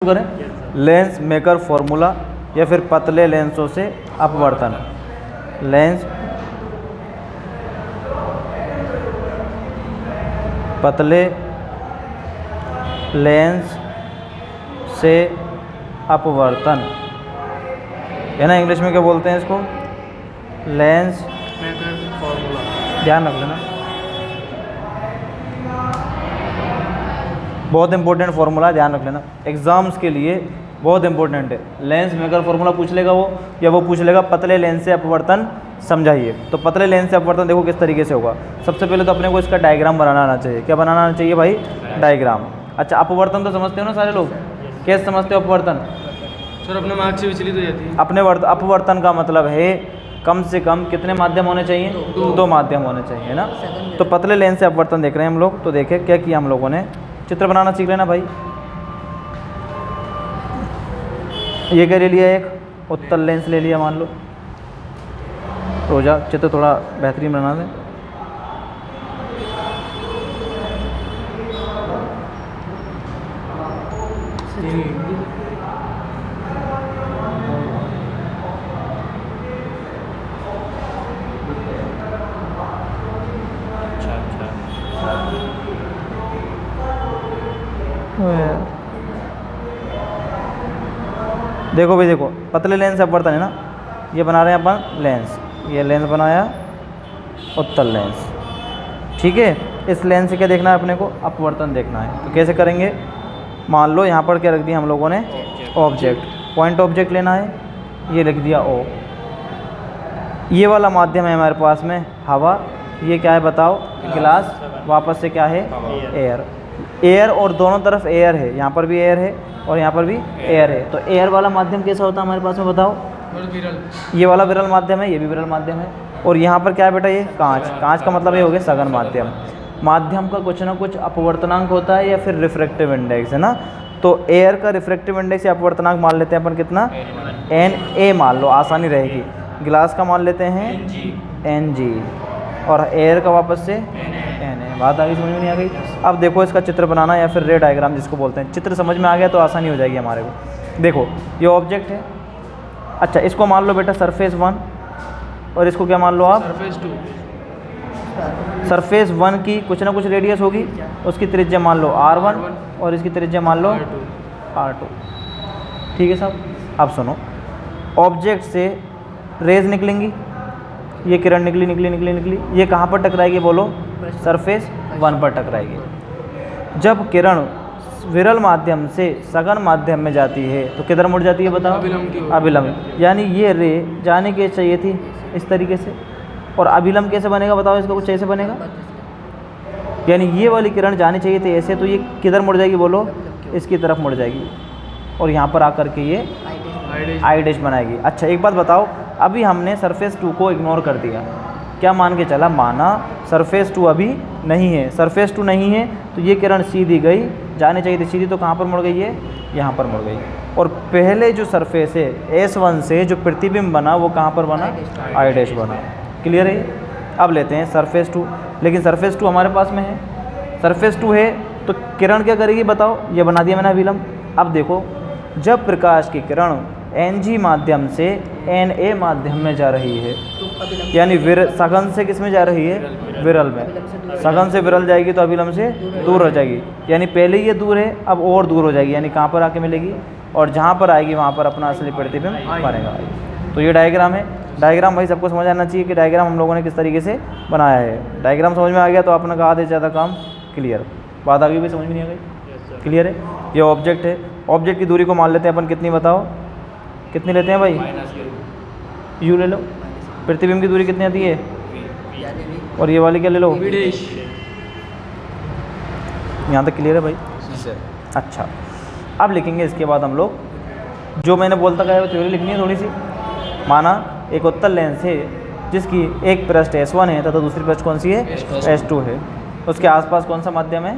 करें। Lens maker formula या फिर पतले लेंसों से अपवर्तन। लेंस पतले लेंस से अपवर्तन है ना, इंग्लिश में क्या बोलते हैं इसको? Lens maker formula. ध्यान रख लेना, बहुत इंपॉर्टेंट फार्मूला, ध्यान रख लेना, एग्जाम्स के लिए बहुत इंपॉर्टेंट है। लेंस मेकर फार्मूला पूछ लेगा वो, या वो पूछ लेगा पतले लेंस से अपवर्तन समझाइए। तो पतले लेंस से अपवर्तन देखो किस तरीके से होगा। सबसे पहले तो अपने को इसका डायग्राम बनाना आना चाहिए। क्या बनाना आना चाहिए भाई? डायग्राम। अच्छा, अपवर्तन तो समझते हो ना सारे लोग? कैसे समझते हो अपवर्तन? सर अपने मार्क्स से विचलित हो जाती है। अपवर्तन का मतलब है कम से कम कितने माध्यम होने चाहिए? दो माध्यम होने चाहिए, है ना। तो पतले लेंस से अपवर्तन देख रहे हैं हम लोग। तो देखें क्या किया हम लोगों ने, चित्र बनाना सीख लेना भाई। ये क्या ले लिया? एक उत्तल लेंस ले लिया मान लो। रोजा चित्र थोड़ा बेहतरीन बना दें। देखो भाई, देखो पतले लेंस से अपवर्तन है ना, ये बना रहे हैं अपन लेंस। ये लेंस बनाया, उत्तल लेंस, ठीक है। इस लेंस से क्या देखना है अपने को? अपवर्तन देखना है। तो कैसे करेंगे? मान लो यहाँ पर क्या रख दिया हम लोगों ने? ऑब्जेक्ट, पॉइंट ऑब्जेक्ट लेना है, ये लिख दिया ओ। ये वाला माध्यम है हमारे पास में हवा, ये क्या है बताओ? गिलास। वापस से क्या है? एयर। एयर और दोनों तरफ एयर है, यहाँ पर भी एयर है और यहाँ पर भी एयर है। तो एयर वाला माध्यम कैसा होता है हमारे पास में बताओ? विरल। ये वाला विरल माध्यम है, ये भी विरल माध्यम है। और यहाँ पर क्या है बेटा? ये कांच। कांच का मतलब ये हो गया सघन माध्यम। माध्यम का कुछ ना कुछ अपवर्तनांक होता है या फिर रिफ्रैक्टिव इंडेक्स, है ना। तो एयर का रिफ्रैक्टिव इंडेक्स या अपवर्तनांक मान लेते हैं अपन कितना? Na मान लो, आसानी रहेगी। गिलास का मान लेते हैं Ng और एयर का वापस से Na। बात आ गई? समझ में नहीं आ गई? अब देखो इसका चित्र बनाना या फिर रे डायग्राम जिसको बोलते हैं। चित्र समझ में आ गया तो आसानी हो जाएगी हमारे को। देखो ये ऑब्जेक्ट है। अच्छा, इसको मान लो बेटा सरफेस 1 और इसको क्या मान लो आप? सरफेस 2। सरफेस 1 की कुछ ना कुछ रेडियस होगी, उसकी त्रिज्या मान लो R1 और इसकी त्रिज्या मान लो R2। ठीक है साहब। अब सुनो, ऑब्जेक्ट से रेज निकलेंगी, ये किरण निकली निकली निकली निकली, ये कहाँ पर टकराएगी बोलो? सरफेस 1 पर टकराएगी। जब किरण विरल माध्यम से सघन माध्यम में जाती है तो किधर मुड़ जाती है बताओ? अभिलंब। यानी ये रे जाने के चाहिए थी इस तरीके से, और अभिलंब कैसे बनेगा बताओ? इसका कुछ ऐसे बनेगा, यानी ये वाली किरण जानी चाहिए थी ऐसे, तो ये किधर मुड़ जाएगी बोलो? इसकी तरफ मुड़ जाएगी और यहाँ पर आकर के ये आई डैश बनाएगी। अच्छा एक बात बताओ, अभी हमने सरफेस 2 को इग्नोर कर दिया, क्या मान के चला? माना सरफेस 2 अभी नहीं है। सरफेस 2 नहीं है तो ये किरण सीधी गई, जानी चाहिए थी सीधी, तो कहाँ पर मुड़ गई है? यहाँ पर मुड़ गई। और पहले जो सरफेस है S1 से जो प्रतिबिंब बना वो कहाँ पर बना? आई डैश बना। क्लियर है? अब लेते हैं सरफेस 2, लेकिन सरफेस 2 हमारे पास में है। सरफेस 2 है तो किरण क्या करेगी बताओ? ये बना दिया मैंने अभिलंब। अब देखो, जब प्रकाश की किरण Ng माध्यम से Na माध्यम में जा रही है, यानी सघन से किस में जा रही है? विरल में। सघन से विरल जाएगी तो अभिलंब से दूर हो जाएगी, यानी पहले ये दूर है, अब और दूर हो जाएगी, यानी कहाँ पर आके मिलेगी? और जहाँ पर आएगी वहाँ पर अपना असली प्रतिबिंब बनेगा। तो ये डायग्राम है। डायग्राम भाई सबको समझ आना चाहिए कि डायग्राम हम लोगों ने किस तरीके से बनाया है। डायग्राम समझ में आ गया तो अपना का आधे से ज़्यादा काम क्लियर। बात आ गई भाई? समझ में नहीं आ गई? क्लियर है? ये ऑब्जेक्ट है। ऑब्जेक्ट की दूरी को मान लेते हैं अपन, कितनी बताओ? कितनी लेते हैं भाई? यू ले लो। प्रतिबिंब की दूरी कितनी आती है? और ये वाली क्या ले लो? यहाँ तक क्लियर है भाई? अच्छा, अब लिखेंगे इसके बाद हम लोग, जो मैंने बोलता गया वो थ्योरी लिखनी है थोड़ी सी। माना एक उत्तल लेंस है जिसकी एक पृष्ठ S1 है तथा दूसरी पृष्ठ कौन सी है? S2 है। उसके आसपास कौन सा माध्यम है?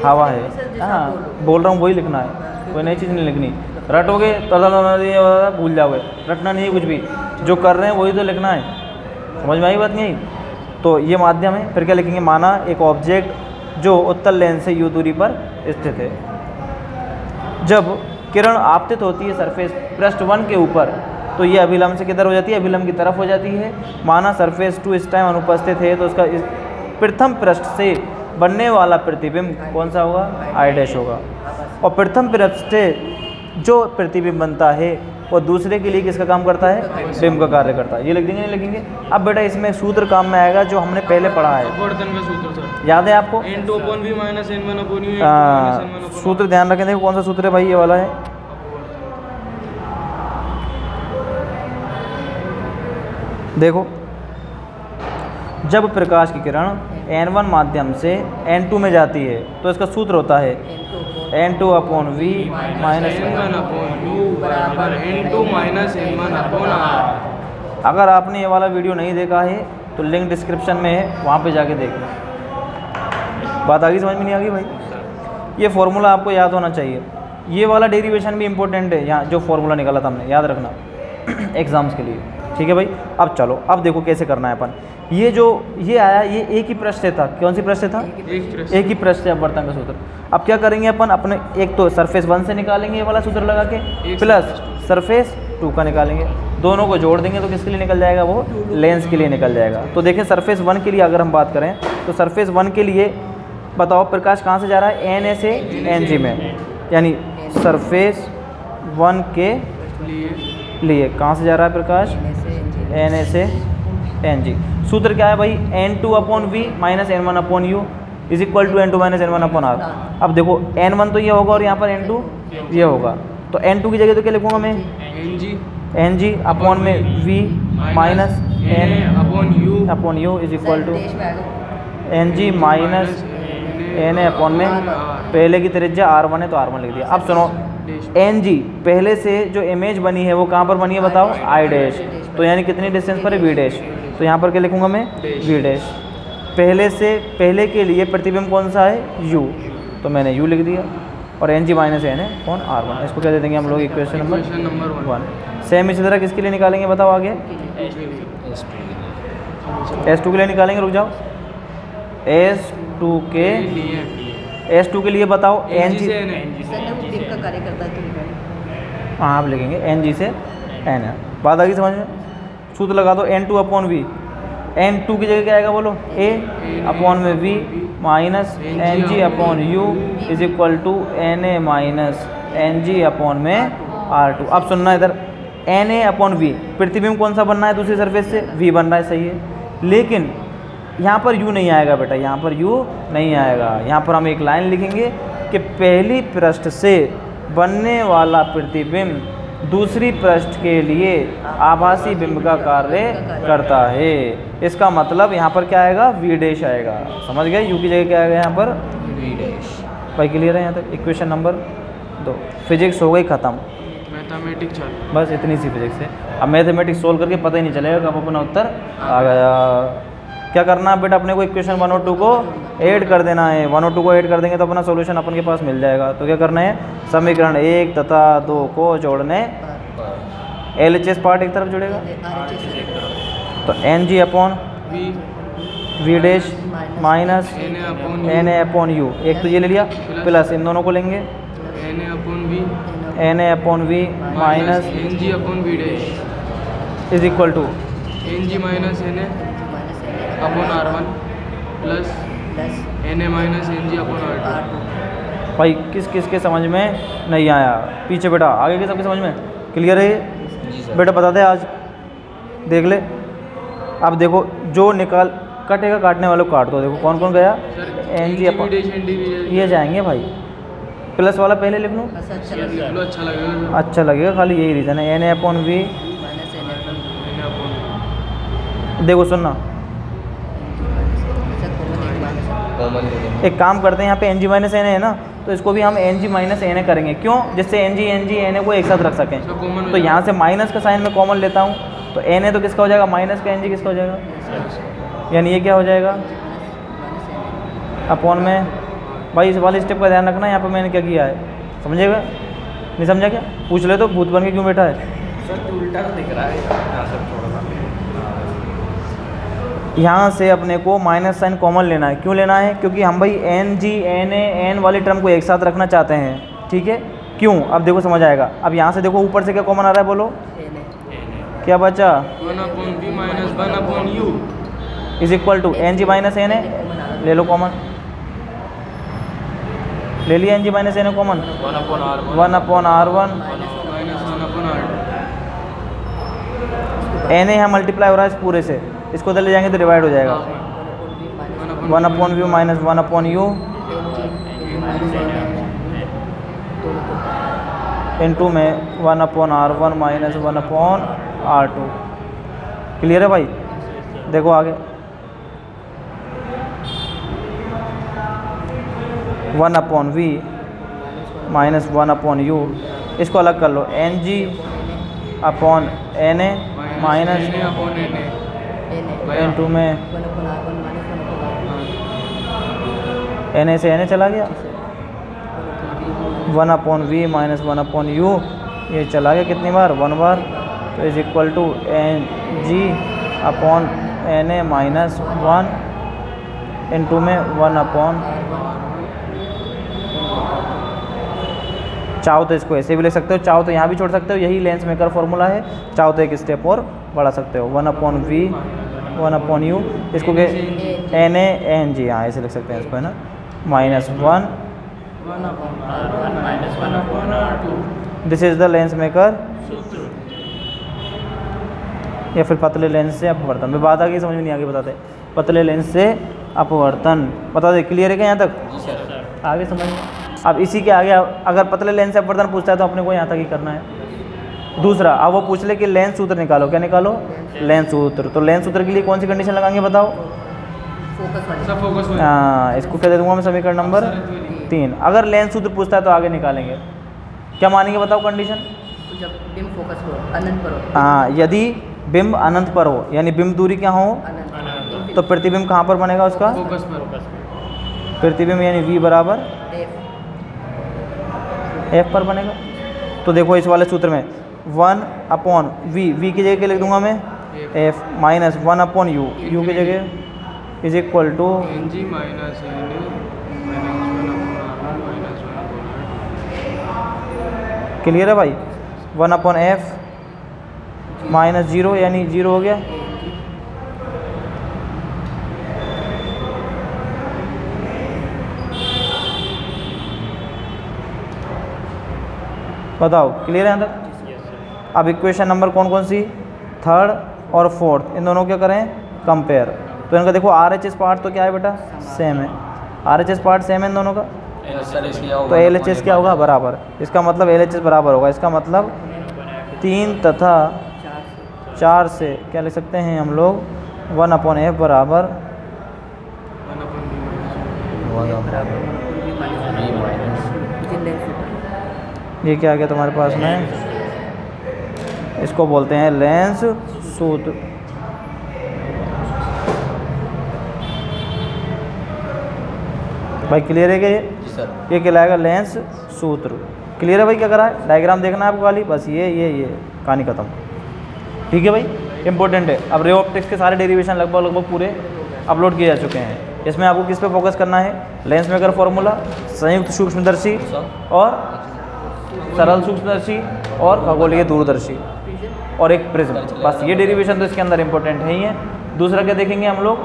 हवा है। हाँ बोल रहा हूँ, वही लिखना है, कोई नई चीज़ नहीं लिखनी। रटोगे तो भूल जाओगे, रटना नहीं है कुछ भी, जो कर रहे हैं वही तो लिखना है। समझ में आई बात? नहीं तो ये माध्यम है। फिर क्या लिखेंगे? माना एक ऑब्जेक्ट जो उत्तल लेंस से u दूरी पर स्थित है, जब किरण आपतित होती है सरफेस पृष्ठ 1 के ऊपर, तो ये अभिलंब से किधर हो जाती है, अभिलंब की तरफ हो जाती है। माना सरफेस 2 इस टाइम अनुपस्थित है, तो उसका प्रथम पृष्ठ से बनने वाला प्रतिबिंब कौन सा होगा, आई डैश होगा। और प्रथम पृष्ठ से जो प्रतिबिंब बनता है वो दूसरे के लिए किसका काम करता है, बिंब का कार्य करता है। ये लिख देंगे, नहीं लिखेंगे। अब बेटा इसमें सूत्र काम में आएगा जो हमने पहले पढ़ा है, अपवर्तन का सूत्र सर, याद है आपको? n2/v - n1/u। सूत्र ध्यान रखें, देखो कौन सा सूत्र है भाई, ये वाला है। देखो, जब प्रकाश की किरण n1 माध्यम से n2 में जाती है तो इसका सूत्र होता है n2/v माइनस n1/u बराबर n2 - n1/r। अगर आपने ये वाला वीडियो नहीं देखा है तो लिंक डिस्क्रिप्शन में है, वहाँ पे जाके देख लो। बात आगे समझ में नहीं आ गई भाई? ये फॉर्मूला आपको याद होना चाहिए। ये वाला डेरिवेशन भी इंपॉर्टेंट है, यहाँ जो फॉर्मूला निकाला था हमने, याद रखना एग्जाम्स के लिए, ठीक है भाई। अब चलो, अब देखो कैसे करना है अपन। ये जो ये आया, ये एक ही पृष्ठ से था। कौन सी पृष्ठ से था? एक ही पृष्ठ से अपवर्तन का सूत्र। अब क्या करेंगे अपन, अपने एक तो सरफेस 1 से निकालेंगे ये वाला सूत्र लगा के, प्लस सरफेस 2 का निकालेंगे, दोनों को जोड़ देंगे तो किसके लिए निकल जाएगा, वो लेंस के लिए निकल जाएगा। तो देखें सरफेस 1 के लिए अगर हम बात करें तो सरफेस 1 के लिए बताओ प्रकाश कहाँ से जा रहा है, NA से NG में, यानी सरफेस 1 के लिए कहाँ से जा रहा है प्रकाश, NA से NG। सूत्र क्या है भाई, n2/v minus n1/u is equal to n2 minus n1/r। अब देखो n1 तो ये होगा और यहाँ पर n2 ये होगा, तो n2 की जगह तो क्या लिखूंगा मैं, ng अपॉन में v minus n/u is equal to ng minus n upon में, पहले की त्रिज्या r1 है तो r1 लिख दिया। अब सुनो, ng पहले से जो इमेज बनी है वो कहाँ पर बनी है बताओ, आई डैश, तो यानी कितनी डिस्टेंस पर है, v डैश। तो यहाँ पर क्या लिखूंगा मैं, v डैश। पहले के लिए प्रतिबिंब कौन सा है, u, तो मैंने u लिख दिया, और ng माइनस n है कौन, r1। इसको क्या दे देंगे हम लोग, इक्वेशन नंबर 1। सेम इसी तरह किसके लिए निकालेंगे बताओ आगे, S2 के लिए निकालेंगे, रुक जाओ, S2 के लिए बताओ ng हाँ आप लिखेंगे ng से n है। बात आ गई समझ में? सूत्र लगा दो, n2/v, n2 की जगह क्या आएगा बोलो, a अपॉन में v minus ng/u is equal to na minus ng/में r2। अब सुनना इधर, na/v प्रतिबिंब कौन सा बनना है दूसरी सरफेस से, v बन रहा है, सही है। लेकिन यहाँ पर u नहीं आएगा बेटा, यहाँ पर u नहीं आएगा। यहाँ पर हम एक लाइन लिखेंगे कि पहली पृष्ठ से बनने वाला प्रतिबिंब दूसरी पृष्ठ के लिए आभासी बिंब का कार्य करता है। इसका मतलब यहाँ पर क्या आएगा, v डैश आएगा। समझ गए, u की जगह क्या आएगा यहाँ पर, v डैश। भाई क्लियर है यहाँ तक? इक्वेशन नंबर 2 फिजिक्स हो गई ख़त्म, मैथमेटिक्स बस इतनी सी फिजिक्स है। अब मैथमेटिक्स सोल्व करके पता ही नहीं चलेगा कब अपना उत्तर आ गया। क्या करना है बेटा, अपने को इक्वेशन 1 और 2 को ऐड कर देना है। 1 और 2 को ऐड कर देंगे तो अपना सॉल्यूशन अपन के पास मिल जाएगा। तो क्या करना है, समीकरण 1 तथा 2 को जोड़ने, LHS पार्ट एक तरफ जुड़ेगा, तो ng/v डैश माइनस na/u, एक तो ये ले लिया, प्लस इन दोनों को लेंगे na/v minus ng/v dash is equal to ng minus n/r1 plus na minus ng/r2। भाई किस किस के समझ में नहीं आया पीछे बेटा, आगे के सबके समझ में क्लियर है बेटा? बता दे आज, देख ले। अब देखो जो निकाल कटेगा, काटने वालों को काट दो। देखो कौन कौन गया, ng ये जाएंगे भाई, प्लस वाला पहले लिख लूँ, अच्छा लगेगा, खाली यही रीज़न है। na/v देखो सुनना, एक काम करते हैं, यहाँ पे ng माइनस एन है ना, तो इसको भी हम ng माइनस एन करेंगे। क्यों? जिससे ng एन को एक साथ रख सकें। तो यहाँ से माइनस का साइन मैं कॉमन लेता हूँ, तो एन तो किसका हो जाएगा, माइनस का ng किसका हो जाएगा, यानी ये क्या हो जाएगा, अपॉन में। भाई इस वाले स्टेप का ध्यान रखना, यहाँ पर मैंने क्या किया है, समझेगा? नहीं समझा क्या? पूछ ले तो, भूत बन के क्यों बैठा है? सर उल्टा दिख रहा है थोड़ा सा। यहाँ से अपने को माइनस साइन कॉमन लेना है। क्यों लेना है? क्योंकि हम भाई ng na n वाली टर्म को एक साथ रखना चाहते हैं, ठीक है। क्यों, अब देखो समझ आएगा। अब यहाँ से देखो ऊपर से क्या कॉमन आ रहा है, बोलो क्या बचा, 1/v minus 1/u is equal to N G minus N A, ले लो कॉमन, ले लिया N G minus N A common, 1/r1 minus 1/r2 N A यहाँ मल्टीप्लाई हो रहा है इस पूरे से, इसको उधर ले जाएंगे तो डिवाइड हो जाएगा, 1/v माइनस 1/u इनटू में 1/r1 माइनस 1/r2। क्लियर है भाई, देखो आगे 1/v माइनस 1/u, इसको अलग कर लो, N G upon N A minus into में एन ए से एन ए चला गया, 1/v माइनस 1/u, ये चला गया कितनी बार, 1 बार, तो is equal to N G upon N A minus 1 into में 1/, चाहो तो इसको ऐसे भी लिख सकते हो, चाहो तो यहाँ भी छोड़ सकते हो, यही लेंस मेकर फॉर्मूला है, चाहो तो एक स्टेप और बढ़ा सकते हो, 1/v 1/u, इसको के एन ए एन जी, हाँ ऐसे लिख सकते हैं इसको, है ना, minus 1, this is the lens maker, या फिर पतले लेंस से अपवर्तन। मैं बात आ गई, समझ में नहीं आगे बताते, पतले लेंस से अपवर्तन, बता दे, क्लियर है क्या यहाँ तक, आगे समझ में। अब इसी के आगे अगर पतले लेंस से अपवर्तन पूछता है तो अपने को यहाँ तक ही करना है। दूसरा, अब वो पूछ ले कि लेंस सूत्र निकालो, क्या निकालो, लेंस सूत्र, तो लेंस सूत्र के लिए कौन सी कंडीशन लगाएंगे बताओ, फोकस हाँ, इसको क्या दे दूंगा मैं, समीकरण नंबर 3। अगर लेंस सूत्र पूछता है तो आगे निकालेंगे, क्या मानेंगे बताओ कंडीशन, जब बिंब फोकस हो, अनंत पर हो, हाँ, यदि बिंब अनंत पर हो, यानी बिंब दूरी क्या हो, अनंत, तो प्रतिबिंब कहाँ पर बनेगा उसका, फोकस पर, प्रतिबिंब यानी v बराबर f पर बनेगा। तो देखो इस वाले सूत्र में 1/v, v की जगह क्या लिख दूंगा मैं, f माइनस 1/u, u की जगह is equal to N G minus N A minus 1/r1 minus 1/r2। Clear है भाई, 1/f माइनस 0 यानी 0 हो गया, बताओ क्लियर है यहाँ तक। अब इक्वेशन नंबर कौन कौन सी, थर्ड और फोर्थ, इन दोनों क्या करें, कंपेयर। तो इनका देखो RHS पार्ट तो क्या है बेटा, सेम है, RHS पार्ट सेम है इन दोनों का, तो LHS क्या होगा, बराबर, इसका मतलब LHS बराबर होगा, इसका मतलब 3 तथा 4 से क्या लिख सकते हैं हम लोग, 1/f बराबर ये क्या आ गया तुम्हारे पास में, इसको बोलते हैं लेंस सूत्र। भाई क्लियर है क्या ये कहलाएगा लेंस सूत्र। क्लियर है भाई, क्या करा है, डायग्राम देखना है आपको खाली, बस ये कहानी खत्म। ठीक है भाई, इंपॉर्टेंट है। अब रे ऑप्टिक्स के सारे डेरिवेशन लगभग पूरे अपलोड किए जा चुके हैं। इसमें आपको किस पे फोकस करना है, लेंस मेकर फॉर्मूला, संयुक्त सूक्ष्मदर्शी और सरल सूक्ष्मदर्शी और खगोलीय दूरदर्शी और एक प्रिज्म, बस ये डेरिवेशन तो इसके अंदर इंपॉर्टेंट है ही है। दूसरा क्या देखेंगे हम लोग,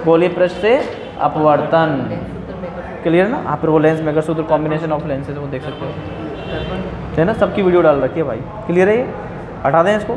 गोलीय पृष्ठ से अपवर्तन। क्लियर ना, आप फिर वो लेंस मेकर सूत्र, कॉम्बिनेशन ऑफ लेंसेज वो देख सकते हो, है ना, सबकी वीडियो डाल रखी है भाई। क्लियर है ये, हटा दें इसको।